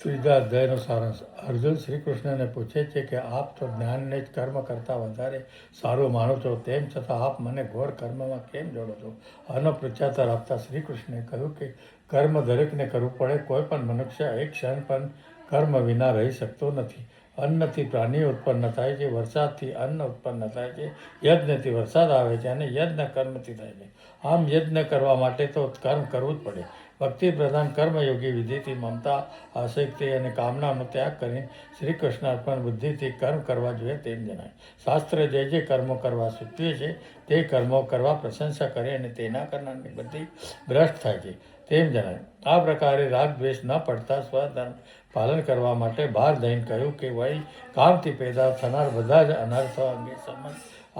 ત્રીજા અધ્યાયનો સારાંશ. અર્જુન શ્રી કૃષ્ણને પૂછે છે કે આપ તો જ્ઞાનને જ કર્મ કરતાં વધારે સારું માનો છો, તેમ છતાં આપ મને ઘોર કર્મમાં કેમ જોડો છો? આનો પ્રત્યાત્તર આપતા શ્રી કૃષ્ણે કહ્યું કે કર્મ દરેકને કરવું પડે. કોઈ પણ મનુષ્ય એક ક્ષણ પણ કર્મ વિના રહી શકતો નથી. અન્નથી પ્રાણીઓ ઉત્પન્ન થાય છે, વરસાદથી અન્ન ઉત્પન્ન થાય છે, યજ્ઞથી વરસાદ આવે છે અને યજ્ઞ કર્મથી થાય છે. આમ યજ્ઞ કરવા માટે તો કર્મ કરવું જ પડે. ભક્તિ પ્રધાન કર્મયોગી વિધિથી મમતા, આસક્તિ અને કામનાનો ત્યાગ કરીને શ્રી કૃષ્ણ અર્પણ બુદ્ધિથી કર્મ કરવા જોઈએ તેમ જણાય. શાસ્ત્ર જે કર્મો કરવા સૂચવે છે તે કર્મો કરવા પ્રશંસા કરે અને તેના કરનારની બુદ્ધિ ભ્રષ્ટ થાય છે તેમ જણાય. આ પ્રકારે રાગ દ્વેષ ન પડતા સ્વધર્મ પાલન કરવા માટે ભાર દઈને કહ્યું કે વળી કામથી પેદા થનાર બધા જ અનર્થો અંગે સમજ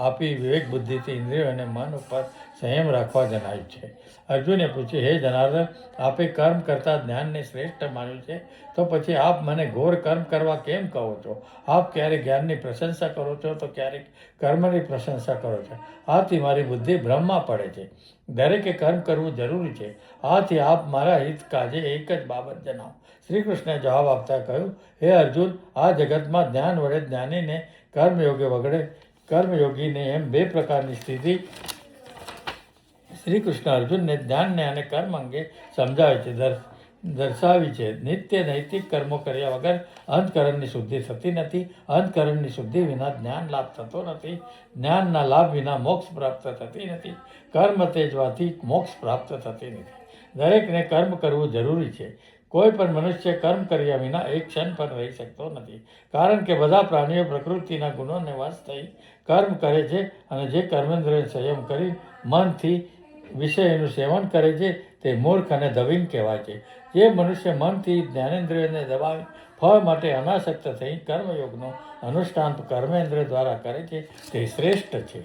આપી વિવેક બુદ્ધિથી ઇન્દ્રિયો અને મન ઉપર સંયમ રાખવા જણાય છે. અર્જુને પૂછ્યું, હે જનાર્દન, આપે કર્મ કરતાં જ્ઞાનને શ્રેષ્ઠ માન્યું છે, તો પછી આપ મને ઘોર કર્મ કરવા કેમ કહો છો? આપ ક્યારેક જ્ઞાનની પ્રશંસા કરો છો તો ક્યારેક કર્મની પ્રશંસા કરો છો. આથી મારી બુદ્ધિ ભ્રમમાં પડે છે. દરેકે કર્મ કરવું જરૂરી છે. આથી આપ મારા હિત કાજે એક જ બાબત જણાવો. શ્રી કૃષ્ણે જવાબ આપતા કહ્યું, હે અર્જુન, આ જગતમાં જ્ઞાન વડે જ્ઞાનીને, કર્મયોગી વગડે કર્મયોગીને એમ બે પ્રકારની સ્થિતિ શ્રી કૃષ્ણ અર્જુનને જ્ઞાનને અને કર્મ અંગે સમજાવે છે, દર્શાવી છે. નિત્ય નૈતિક કર્મો કર્યા વગર અંતકરણની શુદ્ધિ થતી નથી. અંતકરણની શુદ્ધિ વિના જ્ઞાન લાભ થતો નથી. જ્ઞાનના લાભ વિના મોક્ષ પ્રાપ્ત થતી નથી. કર્મ તેજવાથી મોક્ષ પ્રાપ્ત થતી નથી. દરેકને કર્મ કરવું જરૂરી છે. કોઈ પણ મનુષ્ય કર્મ કર્યા વિના એક ક્ષણ પણ રહી શકતો નથી. કારણ કે બધા પ્રાણીઓ પ્રકૃતિના ગુણોને વશ થઈ કર્મ કરે છે અને જે કર્મેન્દ્રિય સંયમ કરી મનથી વિષયનું સેવન કરે છે તે મૂર્ખ અને દવીન કહેવાય છે. જે મનુષ્ય મનથી જ્ઞાનેન્દ્રિયને દબાવી ફળ માટે અનાસક્ત થઈ કર્મયોગનું અનુષ્ઠાન કર્મેન્દ્રિય દ્વારા કરે છે તે શ્રેષ્ઠ છે.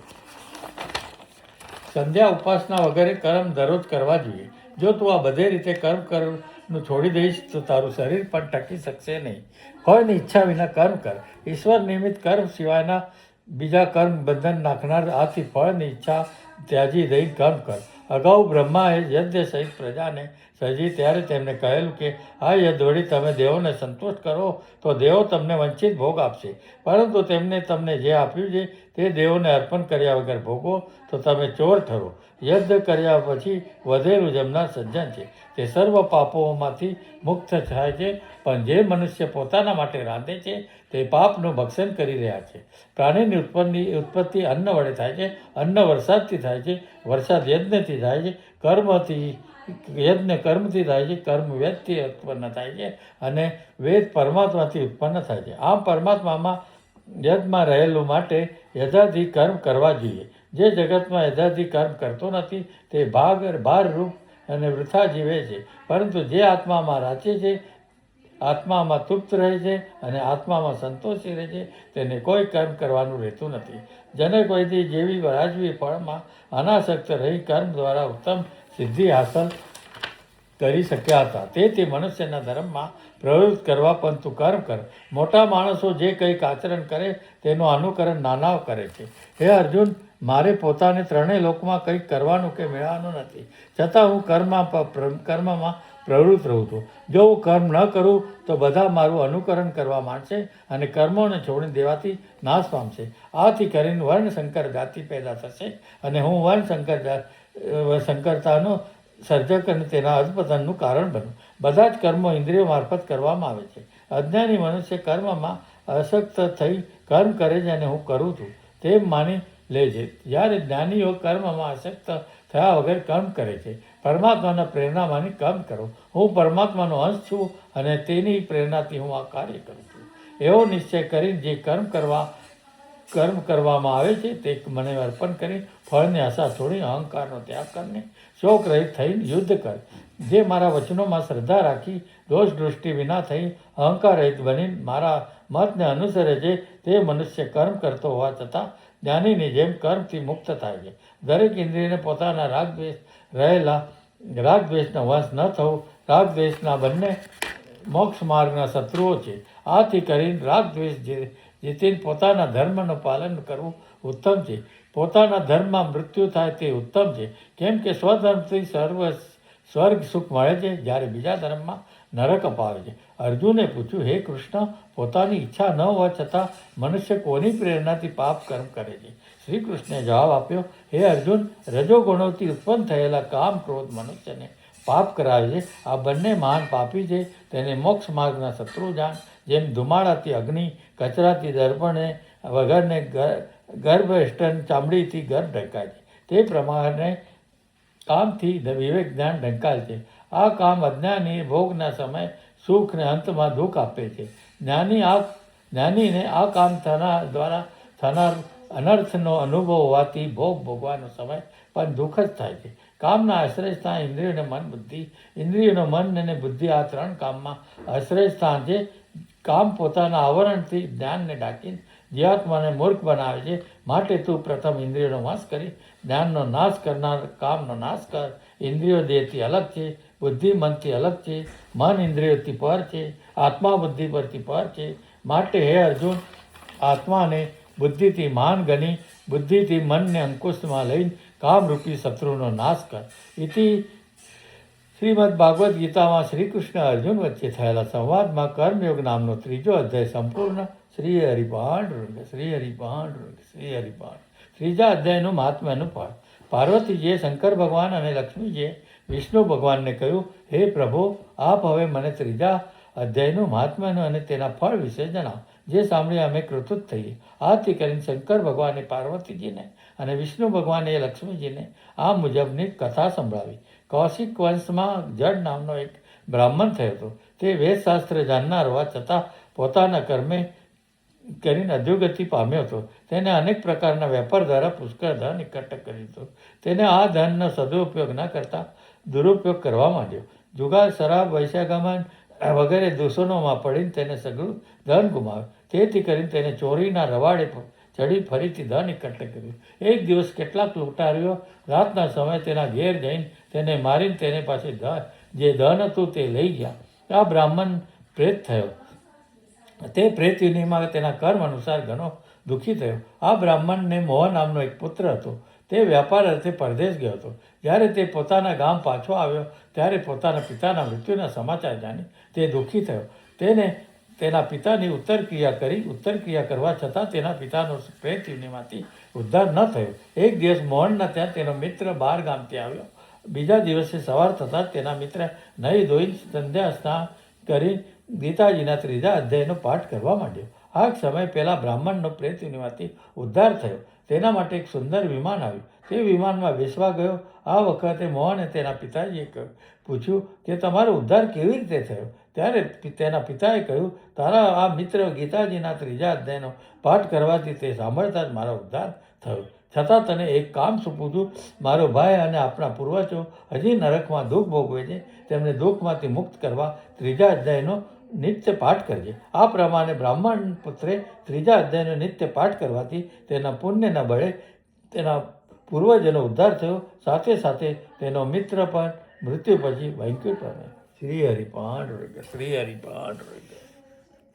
સંધ્યા ઉપાસના વગેરે કર્મ દરરોજ કરવા જોઈએ. જો તું આ બધે રીતે કર્મ કરવાનું છોડી દઈશ તો તારું શરીર પણ ટકી શકશે નહીં. ફળની ઈચ્છા વિના કર્મ કર. ઈશ્વર નિમિત્ત કર્મ સિવાયના બીજા કર્મ બંધન નાખનાર. આથી ફળની ઈચ્છા ત્યાજી દઈ કર્મ કર. અગાઉ બ્રહ્માએ યજ્ઞ સહિત પ્રજાને સર્જી ત્યારે તેમને કહેલું કે આ યજ્ઞ વળી તમે દેવોને સંતોષ કરો તો દેવો તમને વંચિત ભોગ આપશે, પરંતુ તેમને તમને જે આપ્યું છે તે દેવોને અર્પણ કર્યા વગર ભોગવો તો તમે ચોર ઠરો. યજ્ઞ કર્યા પછી વધેલું જમનાર સજ્જન છે, તે સર્વ પાપોમાંથી મુક્ત થાય છે. પણ જે મનુષ્ય પોતાના માટે રાંધે છે તે પાપનું ભક્ષણ કરી રહ્યા છે. પ્રાણીની ઉત્પત્તિ અન્ન વડે થાય છે, અન્ન વરસાદથી થાય છે, વરસાદ યજ્ઞથી થાય છે, યજ્ઞ કર્મથી થાય છે, કર્મ વેદથી ઉત્પન્ન થાય છે અને વેદ પરમાત્માથી ઉત્પન્ન થાય છે. આમ પરમાત્મામાં યજ્ઞમાં રહેલું માટે યથાધિ કર્મ કરવા જોઈએ. જે જગતમાં યથાધિ કર્મ કરતો નથી તે ભારરૂપ અને વૃથા જીવે છે, પરંતુ જે આત્મામાં રાચે છે, આત્મામાં તૃપ્ત રહે છે અને આત્મામાં સંતોષી રહે છે તેને કોઈ કર્મ કરવાનું રહેતું નથી. જનક વૈદી જેવી રાજવી ફળમાં અનાસક્ત રહી કર્મ દ્વારા ઉત્તમ સિદ્ધિ હાંસલ કરી શક્યા હતા. તેથી મનુષ્યના ધર્મમાં પ્રવૃત્ત કરવા પણ તું કર્મ કર. મોટા માણસો જે કંઈક આચરણ કરે તેનું અનુકરણ નાના કરે છે. હે અર્જુન, મારે પોતાને ત્રણેય લોકમાં કંઈક કરવાનું કે મેળવવાનું નથી, છતાં હું કર્મમાં પ્રવૃત્ત રહું છું. જો હું કર્મ ન કરું તો બધા મારું અનુકરણ કરવા માંડશે અને કર્મોને છોડી દેવાથી નાશ પામશે. આથી કરીને વર્ણશંકર જાતિ પેદા થશે અને હું શંકરતાનો સર્જક અને તેના અધપતનનું કારણ બનું. બધા જ કર્મો ઇન્દ્રિયો મારફત કરવામાં આવે છે. અજ્ઞાની મનુષ્ય કર્મમાં અશક્ત થઈ કર્મ કરે છે અને હું કરું છું તેમ માની લે છે. જ્યારે જ્ઞાનીઓ કર્મમાં અશક્ત થયા વગર કર્મ કરે છે. પરમાત્માના પ્રેરણા માની કર્મ કરો. હું પરમાત્માનો અંશ છું અને તેની પ્રેરણાથી હું આ કાર્ય કરું છું. એવો નિશ્ચય કરીને જે કર્મ કરવામાં આવે છે તે મને અર્પણ કરી ફળની આશા છોડી અહંકારનો ત્યાગ કરીને શોક રહિત થઈને યુદ્ધ કર. જે મારા વચનોમાં શ્રદ્ધા રાખી દોષ દૃષ્ટિ વિના થઈ અહંકાર રહિત બની મારા મતને અનુસરે છે તે મનુષ્ય કર્મ કરતો હોવા છતાં જ્ઞાનીની જેમ કર્મથી મુક્ત થાય છે. દરેક ઇન્દ્રિયને પોતાના રાગદ્વેષનો વંશ ન થવું. રાગદ્વેષના બંને મોક્ષ માર્ગના શત્રુઓ છે. આથી કરીને રાગદ્વેષ જીતીને પોતાના ધર્મનું પાલન કરવું ઉત્તમ છે. પોતાના ધર્મમાં મૃત્યુ થાય તે ઉત્તમ છે, કેમ કે સ્વધર્મથી સ્વર્ગ સુખ મળે છે, જ્યારે બીજા ધર્મમાં નરક અપાવે છે. અર્જુને પૂછ્યું, હે કૃષ્ણ, પોતાની ઈચ્છા ન હોવા છતાં મનુષ્ય કોની પ્રેરણાથી પાપ કર્મ કરે છે? શ્રી કૃષ્ણે જવાબ આપ્યો, હે અર્જુન, રજોગુણોથી ઉત્પન્ન થયેલા કામ ક્રોધ મનુષ્યને પાપ કરાવે છે. આ બંને મહાન પાપી છે. તેને મોક્ષ માર્ગના શત્રુ જાણ. જેમ ધુમાડાથી અગ્નિ, કચરાથી દર્પણે વગરને ગર્ભ એષ્ટન ચામડીથી ગર્ભ ઢંકાય છે, તે પ્રમાણે કામથી વિવેક જ્ઞાન ઢંકાય છે. આ કામ અજ્ઞાની ભોગના સમય સુખ ને અંતમાં દુઃખ આપે છે. જ્ઞાનીને આ કામ દ્વારા થનાર અનર્થનો અનુભવ હોવાથી ભોગ ભોગવાનો સમય પણ દુઃખ જ થાય છે. કામના આશ્રય સ્થાન ઇન્દ્રિયોને મન બુદ્ધિ, ઇન્દ્રિયોનો મન અને બુદ્ધિ, આ ત્રણ કામમાં આશ્રય સ્થાન છે. કામ પોતાના આવરણથી જ્ઞાનને ઢાંકીને જીવાત્માને મૂર્ખ બનાવે છે. માટે તું પ્રથમ ઇન્દ્રિયોનો નાશ કરી જ્ઞાનનો નાશ કરનાર કામનો નાશ કર. ઇન્દ્રિયો દેહથી અલગ છે, બુદ્ધિ મનથી અલગ છે, મન ઇન્દ્રિયોથી પર છે, આત્મા બુદ્ધિ પરથી પર છે. માટે હે અર્જુન, આત્માને બુદ્ધિથી મહાન ગણી બુદ્ધિથી મનને અંકુશમાં લઈને કામરૂપી શત્રુનો નાશ કર. ઇતિ શ્રીમદ ભાગવદ્ ગીતામાં શ્રી કૃષ્ણ અર્જુન વચ્ચે થયેલા સંવાદમાં કર્મયોગ નામનો ત્રીજો અધ્યાય સંપૂર્ણ. શ્રી હરિપાંડુરંગ, શ્રી હરિપાંડુરંગ, શ્રી પાંડ. ત્રીજા અધ્યાયનું મહાત્મ્યનું ફળ. પાર્વતીજીએ શંકર ભગવાન અને લક્ષ્મીજીએ વિષ્ણુ ભગવાનને કહ્યું, હે પ્રભુ, આપ હવે મને ત્રીજા અધ્યાયનું મહાત્મ્યનું અને તેના ફળ વિશે જણાવો, જે સાંભળી અમે કૃતજ્ઞ થઈએ. આથી કરીને શંકર ભગવાને પાર્વતીજીને અને વિષ્ણુ ભગવાને લક્ષ્મીજીને આ મુજબની કથા સંભળાવી. કૌશિક વંશમાં જડ નામનો એક બ્રાહ્મણ થયો હતો. તે વેદશાસ્ત્ર જાણનાર હોવા છતાં પોતાના કર્મે કરીને અધોગતિ પામ્યો હતો. તેને અનેક પ્રકારના વેપાર દ્વારા પુષ્કળ ધન એકઠું કર્યું હતું. તેને આ ધનનો સદુપયોગ ન કરતા દુરુપયોગ કરવા માંડ્યો. જુગાર, શરાબ, વૈશ્યાગમન વગેરે દૂષણોમાં પડીને તેને સઘળું ધન ગુમાવ્યું. તેથી કરીને તેને ચોરીના રવાડે ચડી ફરીથી ધન એકઠું કર્યું. એક દિવસ કેટલાક લૂંટારીઓ રાતના સમયે તેના ઘેર જઈને તેને મારીને તેને પાસે જે ધન હતું તે લઈ ગયા. આ બ્રાહ્મણ પ્રેત થયો. તે પ્રેત યોનિમાં તેના કર્મ અનુસાર ઘણો દુઃખી થયો. આ બ્રાહ્મણને મોહન નામનો એક પુત્ર હતો. તે વ્યાપાર અર્થે પરદેશ ગયો હતો. જ્યારે તે પોતાના ગામ પાછો આવ્યો ત્યારે પોતાના પિતાના મૃત્યુના સમાચાર જાણી તે દુઃખી થયો. તેને તેના પિતાની ઉત્તરક્રિયા કરવા છતાં તેના પિતાનો પ્રેત યોનિમાંથી ઉદ્ધાર ન થયો. એક દિવસ મોહનના ત્યાં તેનો મિત્ર 12 ગામથી આવ્યો. બીજા દિવસે સવાર થતાં તેના મિત્ર નહીં ધોઈ સંધ્યા સ્નાન કરી ગીતાજીના ત્રીજા અધ્યાયનો પાઠ કરવા માંડ્યો. આ સમય પહેલાં બ્રાહ્મણનો પ્રેત યોનિમાંથી ઉદ્ધાર થયો. તેના માટે એક સુંદર વિમાન આવ્યું. તે વિમાનમાં બેસવા ગયો. આ વખતે મોહને તેના પિતાજીએ પૂછ્યું કે તમારો ઉદ્ધાર કેવી રીતે થયો? ત્યારે તેના પિતાએ કહ્યું, તારા આ મિત્ર ગીતાજીના ત્રીજા અધ્યાયનો પાઠ કરવાથી તે સાંભળતા જ મારો ઉદ્ધાર થયો. છતાં તને એક કામ સોંપું છું. મારો ભાઈ અને આપણા પૂર્વજો હજી નરકમાં દુઃખ ભોગવે છે. તેમને દુઃખમાંથી મુક્ત કરવા ત્રીજા અધ્યાયનો નિત્ય પાઠ કરજે. આ પ્રમાણે બ્રાહ્મણ પુત્રે ત્રીજા અધ્યાયનો નિત્ય પાઠ કરવાથી તેના પુણ્યના બળે તેના પૂર્વજનો ઉદ્ધાર થયો. સાથે સાથે તેનો મિત્ર પણ મૃત્યુ પછી વૈકુંઠ પામ્યો. શ્રી હરિપાંડુરંગ, શ્રી હરિપાંડુરંગ.